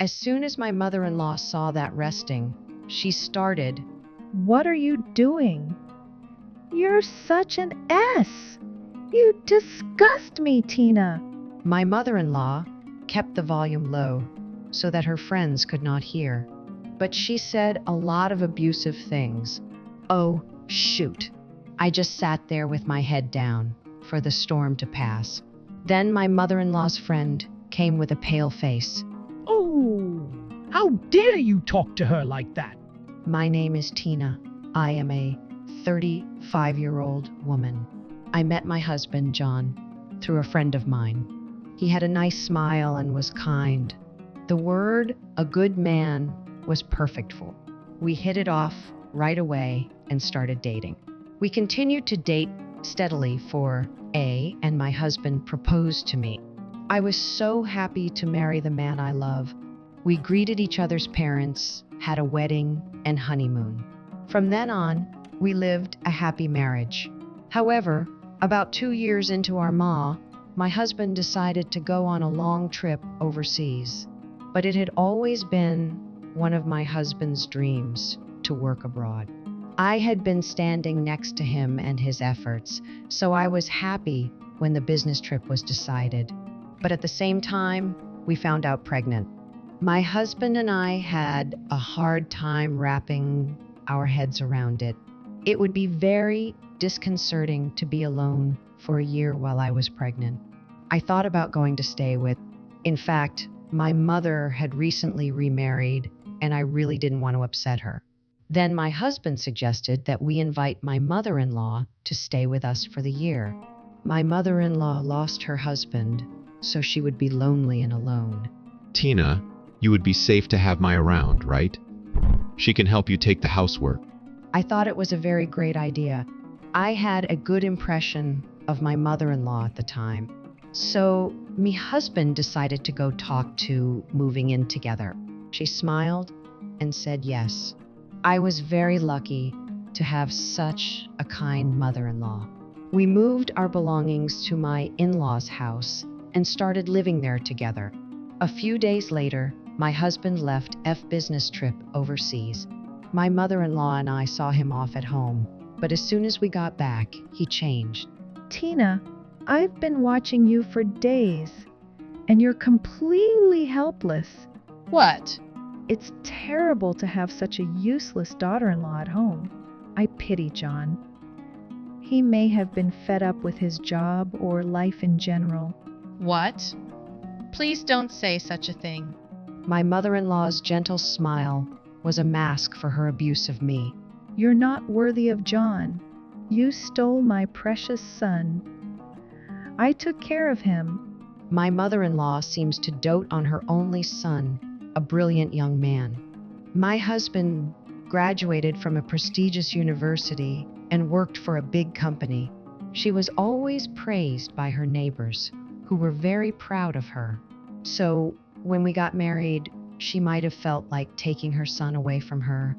As soon as my mother-in-law saw that resting, she started. What are you doing? You're such an S. You disgust me, Tina. My mother-in-law kept the volume low so that her friends could not hear, but she said a lot of abusive things. Oh, shoot. I just sat there with my head down for the storm to pass. Then my mother-in-law's friend came with a pale face. Oh, how dare you talk to her like that? My name is Tina. I am a 35-year-old woman. I met my husband, John, through a friend of mine. He had a nice smile and was kind. The word a good man was perfect for. We hit it off right away and started dating. We continued to date steadily and my husband proposed to me. I was so happy to marry the man I love. We greeted each other's parents, had a wedding and honeymoon. From then on, we lived a happy marriage. However, about 2 years into our my husband decided to go on a long trip overseas. But it had always been one of my husband's dreams to work abroad. I had been standing next to him and his efforts, so I was happy when the business trip was decided. But at the same time, we found out pregnant. My husband and I had a hard time wrapping our heads around it. It would be very disconcerting to be alone for a year while I was pregnant. I thought about going to stay with. In fact, my mother had recently remarried, and I really didn't want to upset her. Then my husband suggested that we invite my mother-in-law to stay with us for the year. My mother-in-law lost her husband, so she would be lonely and alone. Tina, you would be safe to have Mai around, right? She can help you take the housework. I thought it was a very great idea. I had a good impression of my mother-in-law at the time. So me husband decided to go talk to moving in together. She smiled and said yes. I was very lucky to have such a kind mother-in-law. We moved our belongings to my in-laws' house and started living there together. A few days later, my husband left business trip overseas. My mother-in-law and I saw him off at home, but as soon as we got back, he changed. Tina, I've been watching you for days, and you're completely helpless. What? It's terrible to have such a useless daughter-in-law at home. I pity John. He may have been fed up with his job or life in general. What? Please don't say such a thing. My mother-in-law's gentle smile was a mask for her abuse of me. You're not worthy of John. You stole my precious son. I took care of him. My mother-in-law seems to dote on her only son, a brilliant young man. My husband graduated from a prestigious university and worked for a big company. She was always praised by her neighbors, who were very proud of her. So when we got married, she might have felt like taking her son away from her.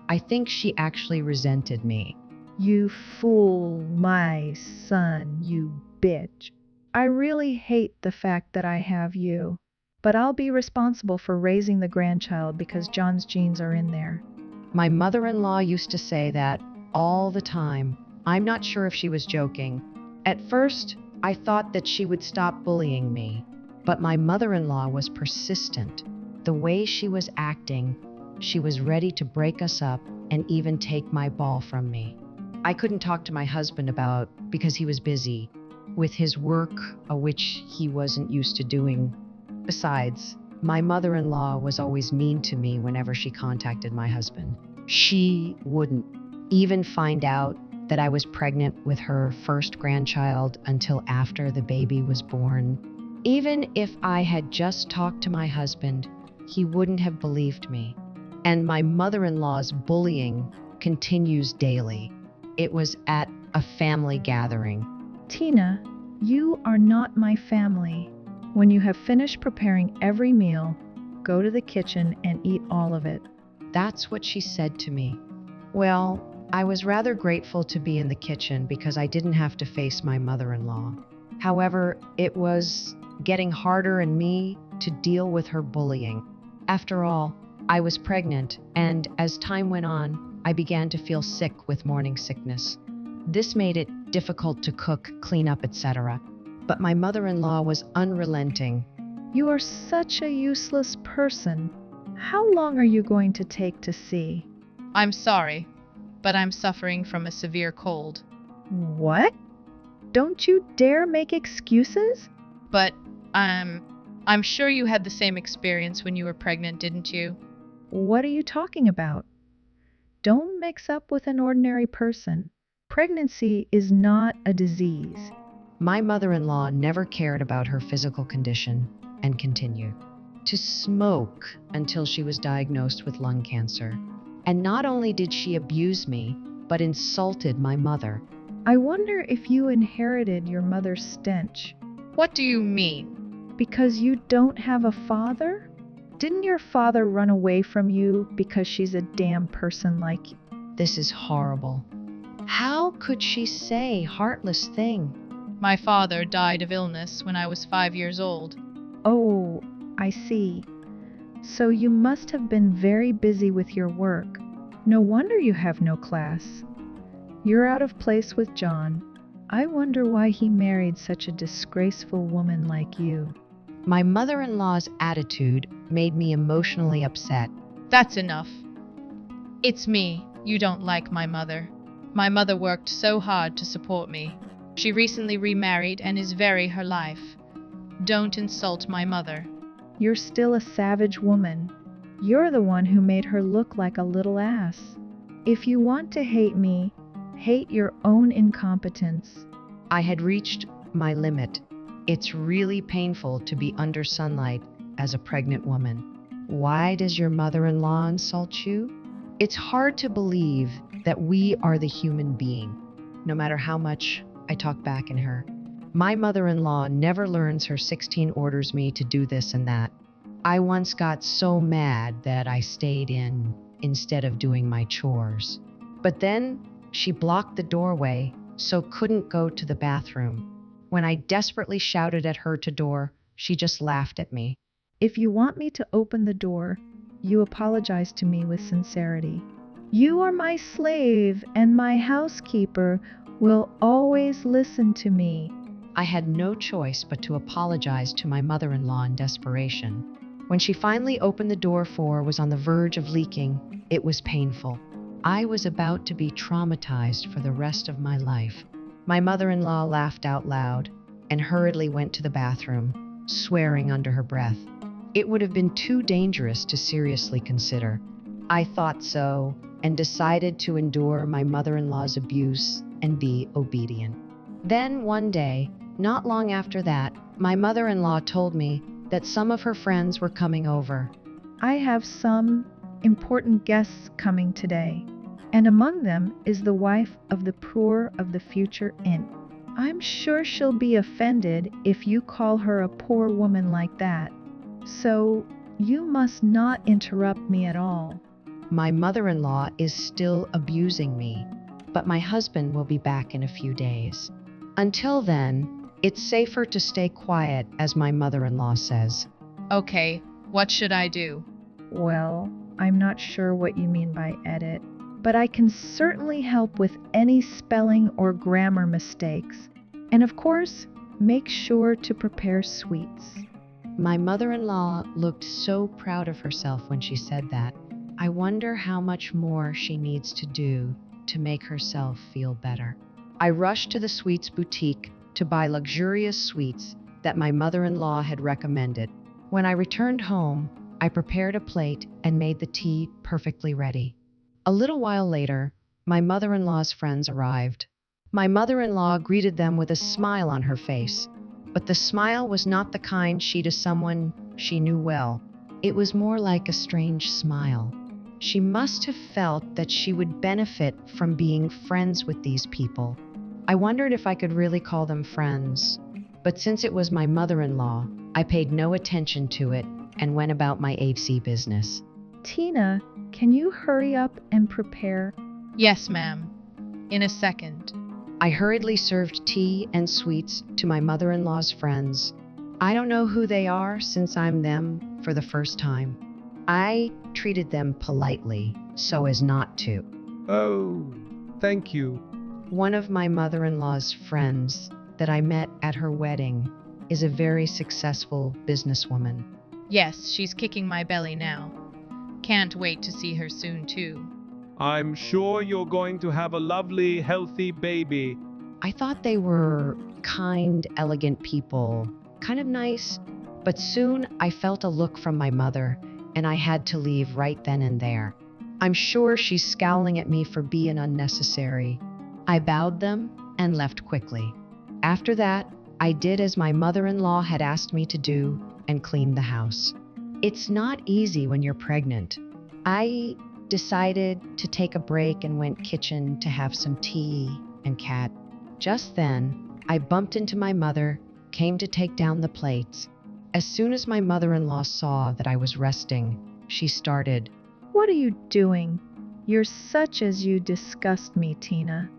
I think she actually resented me. You fool my son, you bitch. I really hate the fact that I have you, but I'll be responsible for raising the grandchild because John's genes are in there. My mother-in-law used to say that all the time. I'm not sure if she was joking. At first, I thought that she would stop bullying me, but my mother-in-law was persistent. The way she was acting, she was ready to break us up and even take my ball from me. I couldn't talk to my husband about because he was busy with his work, which he wasn't used to doing. Besides, my mother-in-law was always mean to me whenever she contacted my husband. She wouldn't even find out that I was pregnant with her first grandchild until after the baby was born. Even if I had just talked to my husband, he wouldn't have believed me. And my mother-in-law's bullying continues daily. It was at a family gathering. Tina, you are not my family. When you have finished preparing every meal, go to the kitchen and eat all of it. That's what she said to me. Well, I was rather grateful to be in the kitchen because I didn't have to face my mother-in-law. However, it was getting harder on me to deal with her bullying. After all, I was pregnant, and as time went on, I began to feel sick with morning sickness. This made it difficult to cook, clean up, etc. But my mother-in-law was unrelenting. You are such a useless person. How long are you going to take to see? I'm sorry, but I'm suffering from a severe cold. What? Don't you dare make excuses? But I'm sure you had the same experience when you were pregnant, didn't you? What are you talking about? Don't mix up with an ordinary person. Pregnancy is not a disease. My mother-in-law never cared about her physical condition and continued to smoke until she was diagnosed with lung cancer. And not only did she abuse me, but insulted my mother. I wonder if you inherited your mother's stench. What do you mean? Because you don't have a father? Didn't your father run away from you because she's a damn person like you? This is horrible. How could she say heartless thing? My father died of illness when I was 5 years old. Oh, I see. So you must have been very busy with your work. No wonder you have no class. You're out of place with John. I wonder why he married such a disgraceful woman like you. My mother-in-law's attitude made me emotionally upset. That's enough. It's me. You don't like my mother. My mother worked so hard to support me. She recently remarried and is very her life. Don't insult my mother. You're still a savage woman. You're the one who made her look like a little ass. If you want to hate me, hate your own incompetence. I had reached my limit. It's really painful to be under sunlight as a pregnant woman. Why does your mother-in-law insult you? It's hard to believe that we are the human being, no matter how much I talk back in her. My mother-in-law never learns her 16 orders me to do this and that. I once got so mad that I stayed in instead of doing my chores. But then she blocked the doorway so couldn't go to the bathroom. When I desperately shouted at her to door, she just laughed at me. If you want me to open the door, you apologize to me with sincerity. You are my slave, and my housekeeper will always listen to me. I had no choice but to apologize to my mother-in-law in desperation. When she finally opened the door was on the verge of leaking, it was painful. I was about to be traumatized for the rest of my life. My mother-in-law laughed out loud and hurriedly went to the bathroom, swearing under her breath. It would have been too dangerous to seriously consider. I thought so and decided to endure my mother-in-law's abuse and be obedient. Then one day, not long after that, my mother-in-law told me that some of her friends were coming over. I have some important guests coming today, and among them is the wife of the poor of the future inn. I'm sure she'll be offended if you call her a poor woman like that. So you must not interrupt me at all. My mother-in-law is still abusing me, but my husband will be back in a few days. Until then, it's safer to stay quiet, as my mother-in-law says. Okay, what should I do? Well, I'm not sure what you mean by edit, but I can certainly help with any spelling or grammar mistakes. And of course, make sure to prepare sweets. My mother-in-law looked so proud of herself when she said that. I wonder how much more she needs to do to make herself feel better. I rushed to the sweets boutique to buy luxurious sweets that my mother-in-law had recommended. When I returned home, I prepared a plate and made the tea perfectly ready. A little while later, my mother-in-law's friends arrived. My mother-in-law greeted them with a smile on her face, but the smile was not the kind to someone she knew well. It was more like a strange smile. She must have felt that she would benefit from being friends with these people. I wondered if I could really call them friends, but since it was my mother-in-law, I paid no attention to it and went about my AC business. Tina, can you hurry up and prepare? Yes, ma'am. In a second. I hurriedly served tea and sweets to my mother-in-law's friends. I don't know who they are since I'm them for the first time. I treated them politely so as not to. Oh, thank you. One of my mother-in-law's friends that I met at her wedding is a very successful businesswoman. Yes, she's kicking my belly now. Can't wait to see her soon, too. I'm sure you're going to have a lovely, healthy baby. I thought they were kind, elegant people, kind of nice, but soon I felt a look from my mother, and I had to leave right then and there. I'm sure she's scowling at me for being unnecessary. I bowed them and left quickly. After that, I did as my mother-in-law had asked me to do and cleaned the house. It's not easy when you're pregnant. I decided to take a break and went kitchen to have some tea and cat. Just then, I bumped into my mother, came to take down the plates. As soon as my mother-in-law saw that I was resting, she started, What are you doing? You're such as you disgust me, Tina.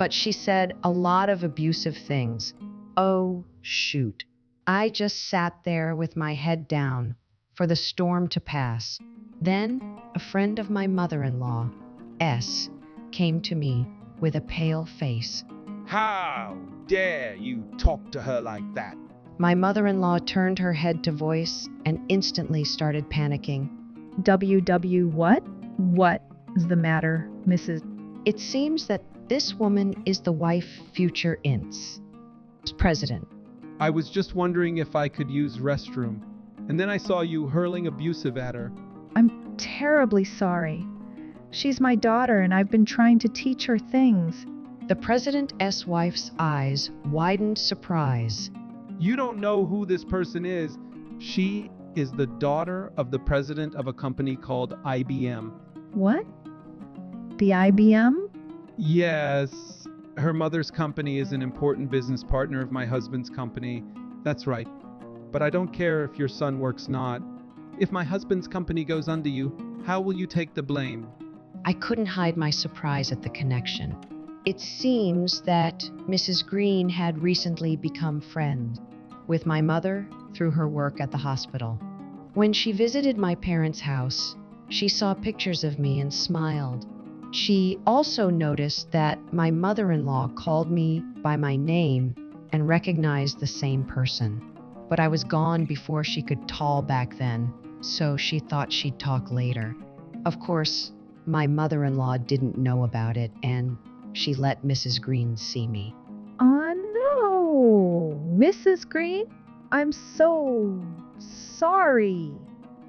but she said a lot of abusive things. Oh, shoot. I just sat there with my head down for the storm to pass. Then a friend of my mother-in-law, S, came to me with a pale face. How dare you talk to her like that? My mother-in-law turned her head to voice and instantly started panicking. WW what? What is the matter, Mrs. It seems that this woman is the wife future Ince president. I was just wondering if I could use restroom, and then I saw you hurling abusive at her. I'm terribly sorry. She's my daughter and I've been trying to teach her things. The president's wife's eyes widened surprise. You don't know who this person is. She is the daughter of the president of a company called IBM. What? The IBM? Yes, her mother's company is an important business partner of my husband's company. That's right. But I don't care if your son works not. If my husband's company goes under you, how will you take the blame? I couldn't hide my surprise at the connection. It seems that Mrs. Green had recently become friends with my mother through her work at the hospital. When she visited my parents' house, she saw pictures of me and smiled. She also noticed that my mother-in-law called me by my name and recognized the same person. But I was gone before she could tall back then, so she thought she'd talk later. Of course, my mother-in-law didn't know about it, and she let Mrs. Green see me. Oh no, Mrs. Green? I'm so sorry.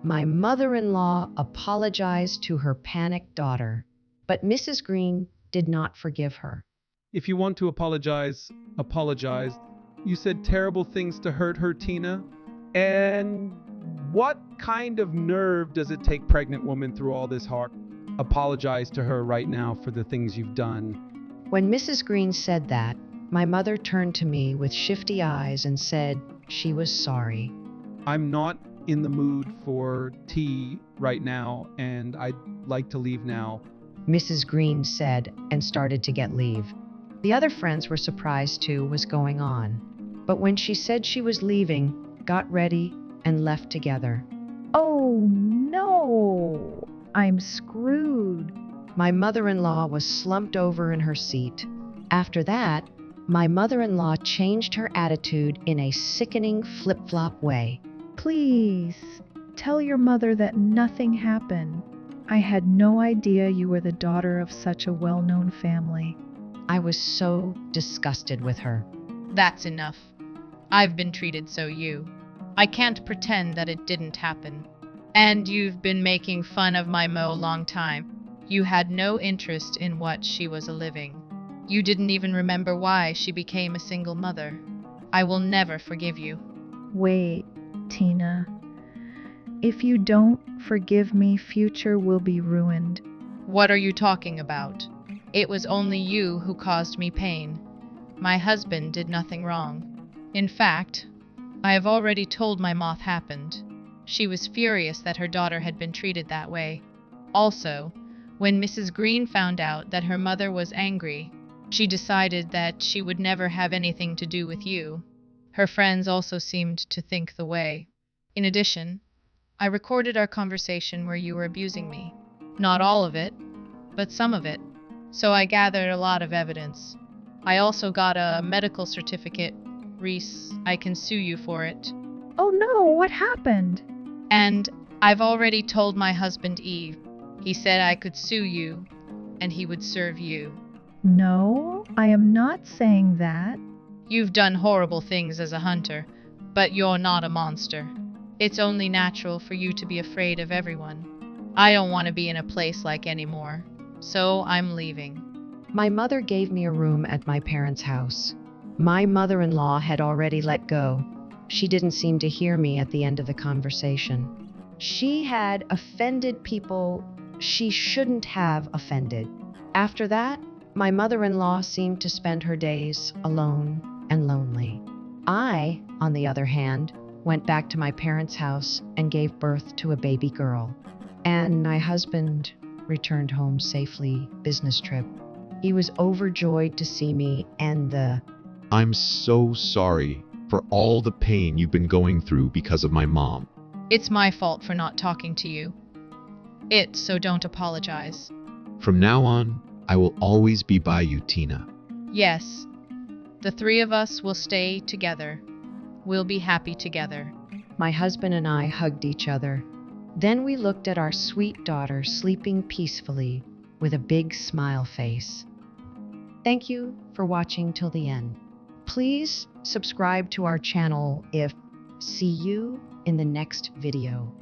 My mother-in-law apologized to her panicked daughter, but Mrs. Green did not forgive her. If you want to apologize, apologize. You said terrible things to hurt her, Tina. And what kind of nerve does it take pregnant woman through all this heart? Apologize to her right now for the things you've done. When Mrs. Green said that, my mother turned to me with shifty eyes and said she was sorry. I'm not in the mood for tea right now, and I'd like to leave now. Mrs. Green said and started to get leave. The other friends were surprised too what was going on, but when she said she was leaving, got ready and left together. Oh no, I'm screwed. My mother-in-law was slumped over in her seat. After that, my mother-in-law changed her attitude in a sickening flip-flop way. Please, tell your mother that nothing happened. I had no idea you were the daughter of such a well-known family. I was so disgusted with her. That's enough. I've been treated so you. I can't pretend that it didn't happen. And you've been making fun of my Mo a long time. You had no interest in what she was a living. You didn't even remember why she became a single mother. I will never forgive you. Wait, Tina. If you don't forgive me, future will be ruined. What are you talking about? It was only you who caused me pain. My husband did nothing wrong. In fact, I have already told my moth happened. She was furious that her daughter had been treated that way. Also, when Mrs. Green found out that her mother was angry, she decided that she would never have anything to do with you. Her friends also seemed to think the way. In addition, I recorded our conversation where you were abusing me. Not all of it, but some of it. So I gathered a lot of evidence. I also got a medical certificate. Reese, I can sue you for it. Oh no, what happened? And I've already told my husband Eve. He said I could sue you, and he would serve you. No, I am not saying that. You've done horrible things as a hunter, but you're not a monster. It's only natural for you to be afraid of everyone. I don't want to be in a place like anymore, so I'm leaving. My mother gave me a room at my parents' house. My mother-in-law had already let go. She didn't seem to hear me at the end of the conversation. She had offended people she shouldn't have offended. After that, my mother-in-law seemed to spend her days alone and lonely. I, on the other hand, went back to my parents' house and gave birth to a baby girl. And my husband returned home safely, business trip. He was overjoyed to see me and I'm so sorry for all the pain you've been going through because of my mom. It's my fault for not talking to you. So don't apologize. From now on, I will always be by you, Tina. Yes, the three of us will stay together. We'll be happy together. My husband and I hugged each other. Then we looked at our sweet daughter sleeping peacefully with a big smile face. Thank you for watching till the end. Please subscribe to our channel. See you in the next video.